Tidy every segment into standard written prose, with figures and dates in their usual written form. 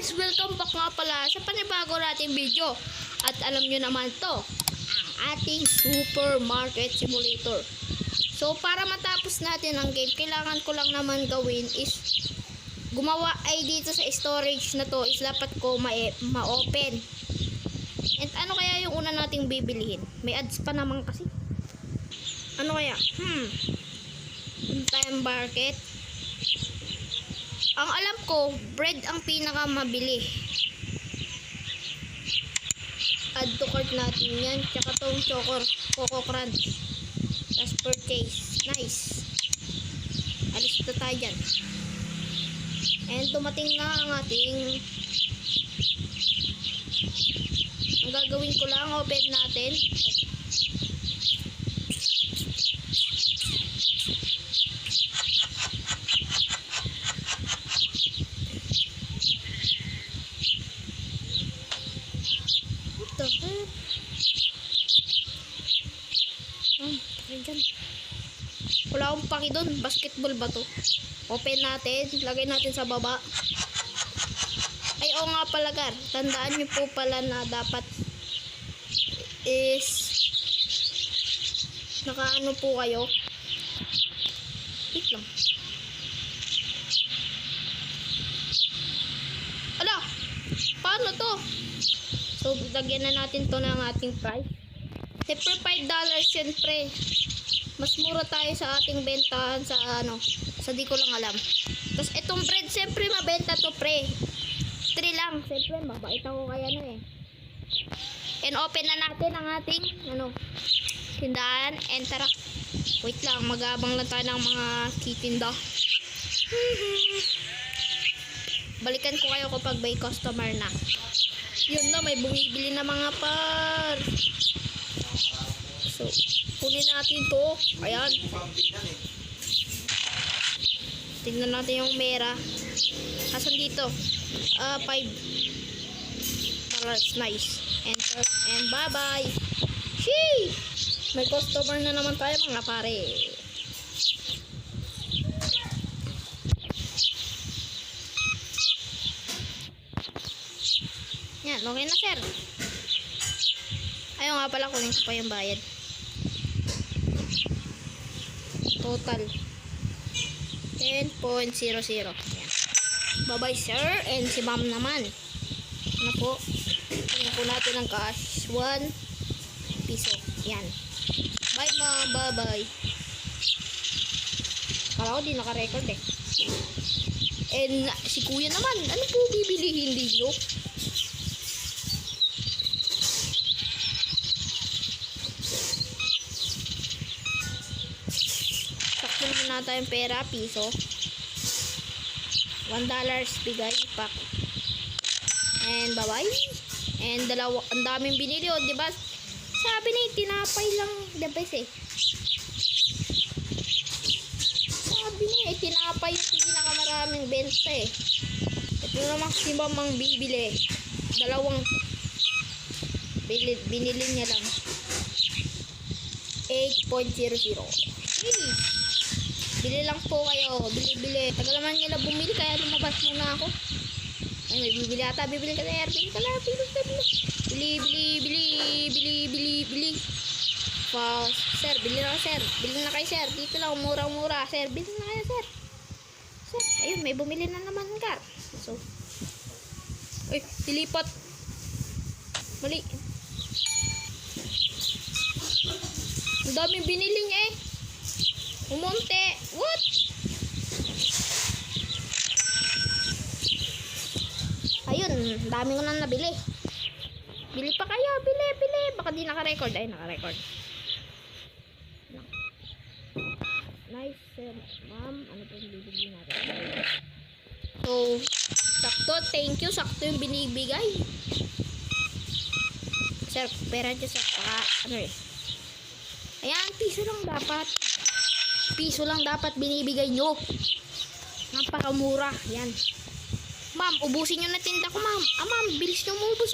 guys! Welcome back nga pala sa panibago nating video. At alam nyo naman to, ang ating supermarket simulator. So para matapos natin ang game, kailangan ko lang naman gawin is gumawa ay dito sa storage na to is dapat ko ma-open. And ano kaya yung una nating bibilihin? May ads pa naman kasi. Ano kaya? Time market. Ang alam ko, bread ang pinaka mabili. Add to cart natin yan. Tsaka tong Coco Crunch. Tapos purchase. Nice. Alis na tayo dyan. And dumating na ang ating... Ang gagawin ko lang, open natin. Wala akong paki doon. Basketball ba to? Open natin. Lagay natin sa baba. Ay, oo nga pala, Gar. Tandaan nyo po pala na dapat is nakaano po kayo. Wait lang. Ala! Paano to? So, lagyan na natin to ng ating price. Siyempre, $5 siyempre. Mas mura tayo sa ating bentahan sa ano, sa di ko lang alam. Tapos itong bread, siyempre mabenta to pre. 3 lang, siyempre mabait ako kaya ano eh. And open na natin ang ating ano, tindahan. And tara, wait lang, magabang lang tayo ng mga kitinda. Balikan ko kayo kapag may customer na. Yun na, may bumibili na mga par. So, kunin natin to. Ayan. Tingnan natin yung mera. Asan dito? 5 $. Nice. Enter. And bye-bye. Shee! May customer na naman tayo mga pare. Yan. Okay na, sir. Ayaw nga pala, kunin ko pa yung bayad. Total 10.00. Bye bye sir. And si ma'am naman, ano po, tingnan po natin ang cash, 1 piso. Yan. Bye ma'am. Bye bye. Kala ko di naka-record eh. And si kuya naman, ano po bibilihin dito? Na tayong pera, piso. $1 bigay pack. And bye bye. And dalawa, ang daming binili, oh, di ba? Sabi ni tinapay lang the best eh. Sabi niya tinapay yung pinakamaraming benta eh. Ito na maximum ang bibili. Dalawang binili niya lang. 8.00. Bili lang po kayo. Bili. Tagal naman nila bumili kaya lumabas muna ako. Ay, may bibili ata. Bibili ka na. Bili. Sir, bili na kayo, sir. Bili na kayo, sir. Dito lang, murang-mura. Sir, bili na kayo, sir. Sir, ayun, may bumili na naman ka. So, uy, dilipat. Mali. Ang daming binili niya eh. Umunti. What? Ayun, dami ko na nabili. Bili pa kayo, bili. Baka di naka-record. Ay, naka-record. Nice, sir. Ma'am, ano po yung bibili natin? So, sakto. Thank you. Sakto yung binibigay. Sir, pera dyan sa ano eh. Ayan, piso lang dapat. Piso lang dapat binibigay nyo. Napakamura. Yan. Ma'am, ubusin nyo na tinda ko, ma'am. Ma'am, bilis nyo umubos,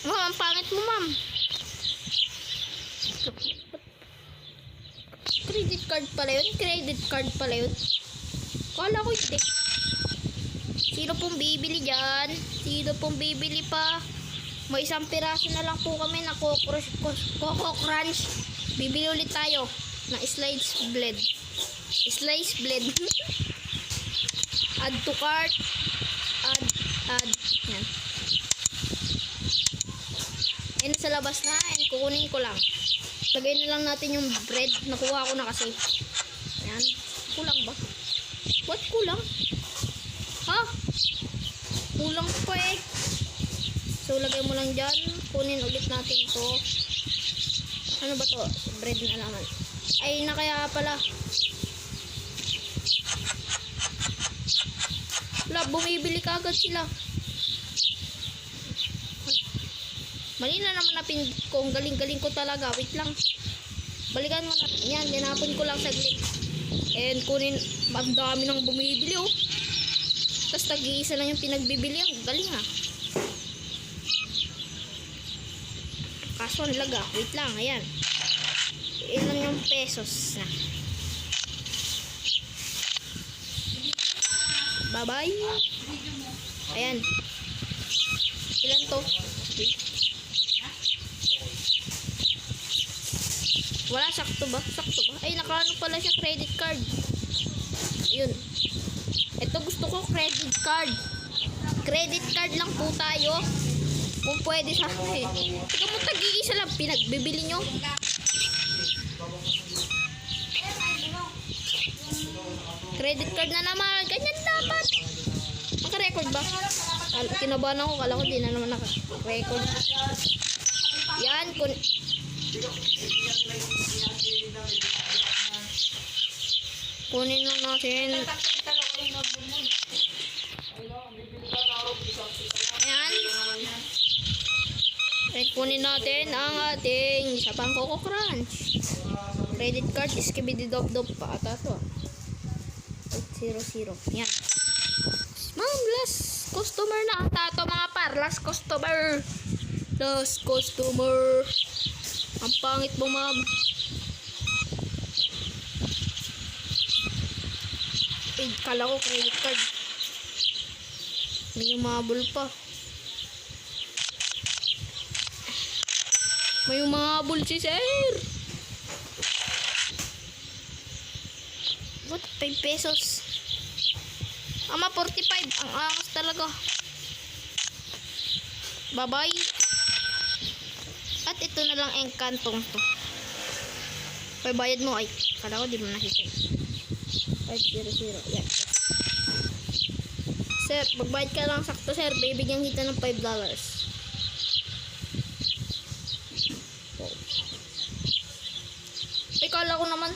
Ma'am, ang pangit mo, ma'am. Credit card pala yun. Kala ko hindi. 0 Sino pong bibili dyan? Sino pong bibili pa? May isang piraso na lang po kami na Coco Crunch. Bibili ulit tayo ng slice blend. Slice blend. Add to cart. Add. Yan. Yan sa labas na. And kukunin ko lang. Lagay na lang natin yung bread. Nakuha ko na kasi. Yan. Kulang ba? What kulang? Ha? Kulang pa eh. So, lagay mo lang dyan. Kunin ulit natin to. Ano ba to? Bread na naman. Ay, na kaya pala. Wala, bumibili ka agad sila. Mali na naman na pin ko. Ang galing-galing ko talaga. Wait lang. Balikan mo na. Yan, dinapon ko lang saglit. And kunin, ang dami nang bumibili oh. Tapos tag-iisa lang yung pinagbibili. Ang galing ha. Kaso ang laga. Wait lang, ayan. Ilan yung pesos na. Bye-bye. Ayan. Ilan to? Wala, sakto ba? Sakto ba? Ay, nakaano pala siya, credit card. Ayun. Ito gusto ko, credit card. Credit card lang po tayo. Kung pwede sa akin. Tika mo, tag-iisa lang pinagbibili nyo. Credit card na naman. Ganyan dapat. Naka-record ba? Kinabahan ako. Kala ko di na naman naka-record. Yan. Kunin lang natin. Ayan. Kunin natin ang ating isa pang Coco Crunch. Credit card is kibididop-dop pa ata to. 800. Yan. Ma'am, last customer na ata to mga par. Last customer. Last customer. Ang pangit mo, ma'am. Eh, kala ko credit card. May umabol pa. May umabol si sir. What? 5 pesos. Ama, 45. Ang angas talaga. Bye-bye. At ito na lang ang kantong to. Bayad mo. Ay, kala ko di mo nakita. 500. Yan. Sir, magbayad ka lang sakto, sir. Bibigyan kita ng $5. Ay, kala ko naman.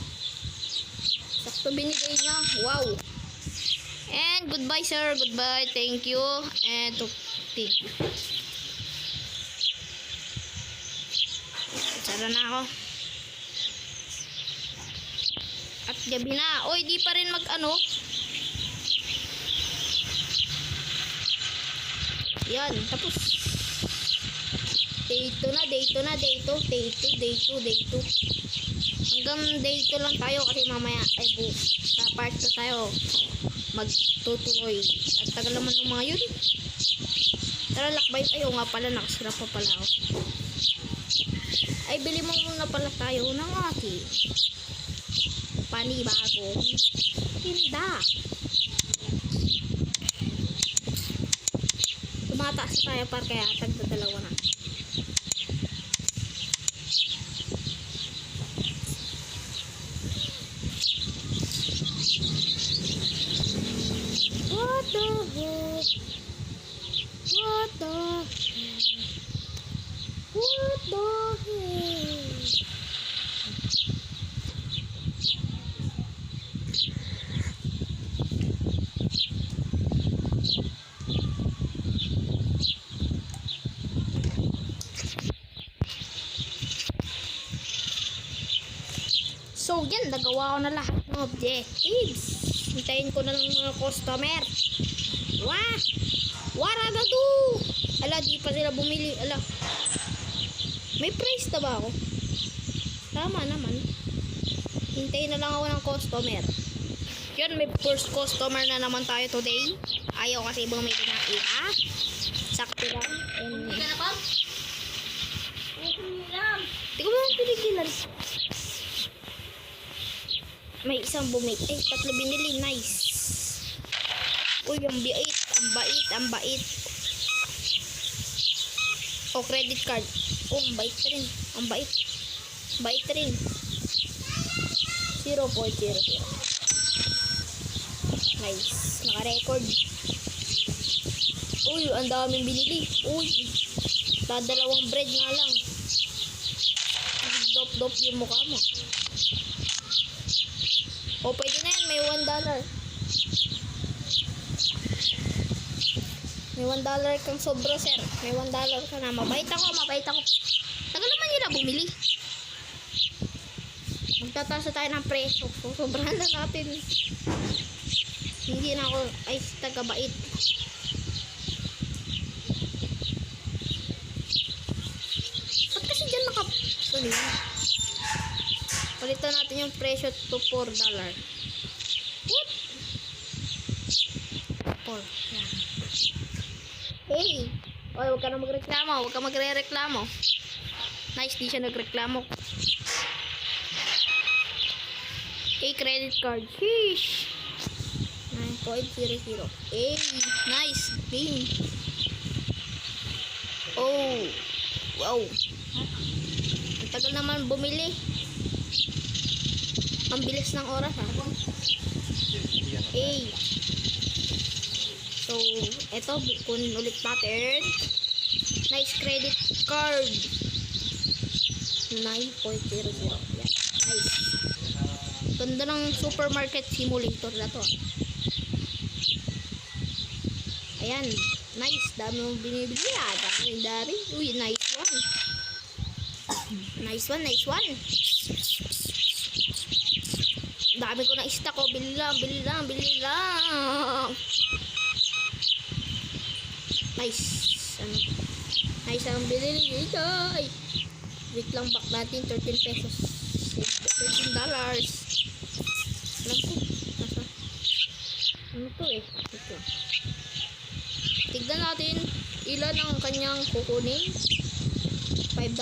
Sakto binigay niya. Wow. And goodbye, sir. Goodbye. Thank you. And thank you. Sara na ako. At gabi na. Oy, di pa rin mag-ano. Yan, tapos. Day 2 na, day 2 na, day 2, day 2, day 2, day 2. Hanggang day 2 lang tayo kasi mamaya, ay sa part 2 tayo magtutuloy. At tagal naman ng mga yun. Tara, lakbay. Ay, nga pala, nakasarap pa pala ako. Ay, bili mo muna pala tayo ng ating panibagong tinda. Tumataas tayo par kaya tagdadalawa na. What the heck? What the heck? What the heck? So yan, nagawa ko na lahat ng objectives. Hintayin ko na lang mga customer. Wah! Wara na to! Ala, di pa sila bumili. Ala. May price na ba ako? Tama naman. Hintayin na lang ako ng customer. Yan, may first customer na naman tayo today. Ayaw kasi bumili ng iba. Sakto lang. Hindi ka na pa? Okay lang. Tingnan mo ang pinigilan. May isang bumili. Ay, 3 binili. Nice. Uy, ang bait. Ang bait. Ang bait. Oh, credit card. Oh, ang bait rin. Ang bait. Bait rin. 0.00. Nice. Naka-record. Uy, ang daming binili. Uy. Dadalawang bread nga lang. Dop-dop yung mukha mo. O, pwede na yan. May $1. May $1 kang sobro, sir. May $1 ka na. Mabait ako, mabait ako. Tagal naman nila bumili. Magtataas na tayo ng presyo. So, sobrahan na natin. Hindi na ako, ay, taga-bait. Ba't kasi dyan ano yun? Palitan natin yung presyo to $4. Whoop! 4. Yan. Hey! Oy, huwag ka na magreklamo. Huwag ka magre-reklamo. Nice, di siya nagreklamo. Hey, credit card. Sheesh! 9.00. Hey! Nice! Game! Oh! Wow! Ang tagal naman bumili. Ang bilis ng oras, ha? Hey! So, eto, kunin ulit natin. Nice credit card. 9.00. Yan. Nice. Ganda ng supermarket simulator na to. Ayan. Nice. Dami mong binibili. Dami. Uy, nice one. Nice one, nice one. Dami ko na stock ko. Bili lang, bili lang, bili lang. Nice. Ano? Nice ang binili dito. Ay. Wait lang, back natin. 13 pesos. $13. Alam ko. Nasa. Ano to eh? Ito. Tignan natin ilan ang kanyang kukunin. $5.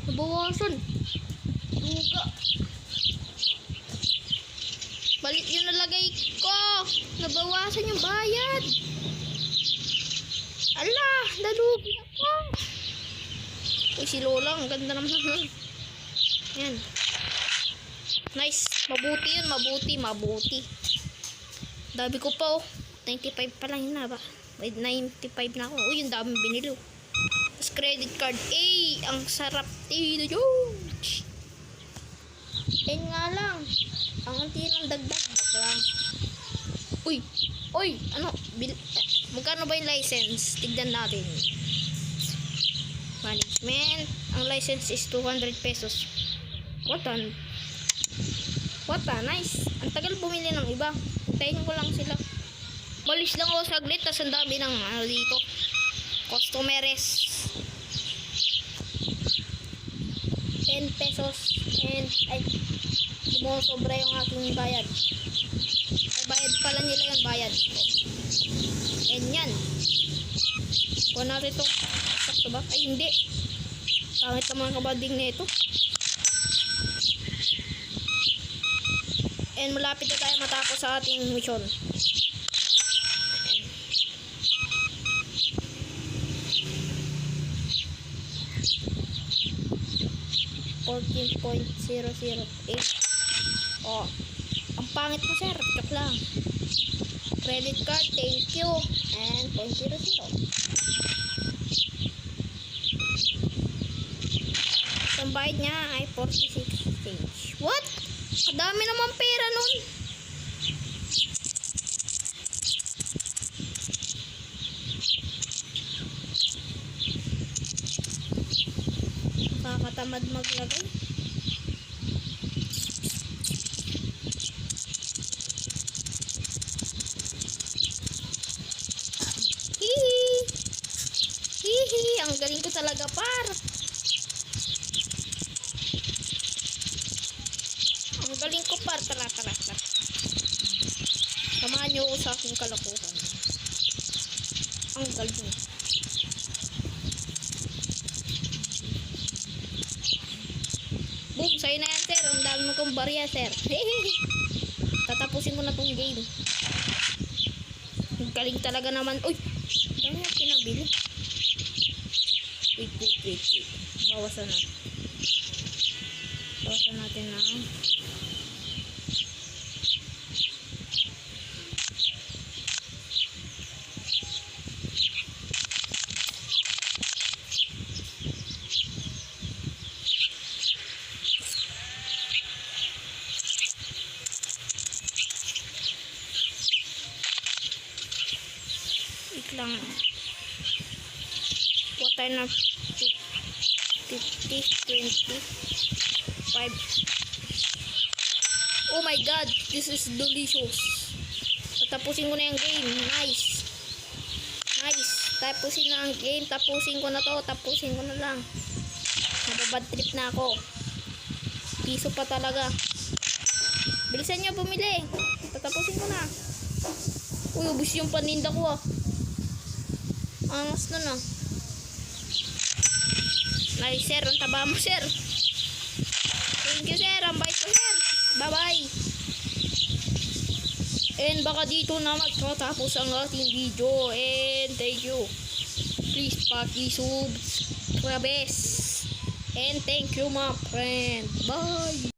Nabawasan. Duga. Balik yung nalagay ko. Nabawasan yung bayad. Ala, nalugi ako. Uy, si Lola, ang ganda naman. Yan. Nice. Mabuti yun, mabuti, mabuti. Dami ko pa, oh. 95 pa lang yun na ba? Wait, 95 na ako. Uy, yung dami binilo. Tapos credit card. Eh, ang sarap. Ayun nga lang. Ang unti ng dagdag. Baka lang. Uy, uy, ano? Magkano ba yung license? Tignan natin. Management. Ang license is 200 pesos. What a nice. Ang tagal bumili ng iba. Hintayin ko lang sila. Balis lang ako saglit. Tas ang dami ng ano dito. Customers. 10 pesos. And ay sobra yung aking bayad. Ay bayad pala nila yung bayad. And yan. Kuha natin ito. Sakto ba? Ay hindi. Pangit naman kabading na ito. And malapit na tayo matapos sa ating mission. 14.008. Oh, ang pangit mo, sir. Joke lang. Credit card, thank you. And 0.00. Ang bayad niya ay 46 change. What? Kadami naman pera nun. Nakakatamad maglagay. Hihi. Hihi. Ang galing ko talaga, par. Ang galing ko, par. Tara. Samahan samahan niyo ako sa aking kalokohan. Ang galing. Boom, sa'yo na yan, sir. Ang dami mo kong barya, sir. Tatapusin ko na tong game. Ang galing talaga naman. Uy, dami yung pinabili. Wait. Bawasan na. Bawasan natin na. Wait lang. What tayo na 50, 20, 5. Oh my god, this is delicious. Tapusin ko na yung game. Nice. Tapusin na ang game. Tapusin ko na to. Tapusin ko na lang. Nababad trip na ako. Piso pa talaga. Bilisan nyo bumili. Tatapusin ko na. Uy, ubus yung paninda ko ah. Angas na na. Nice, sir. Ang taba mo, sir. Thank you, sir. Ang bait ko, sir. Bye-bye. And baka dito na magtatapos ang ating video. And thank you. Please paki-subscribe. And thank you, my friend. Bye.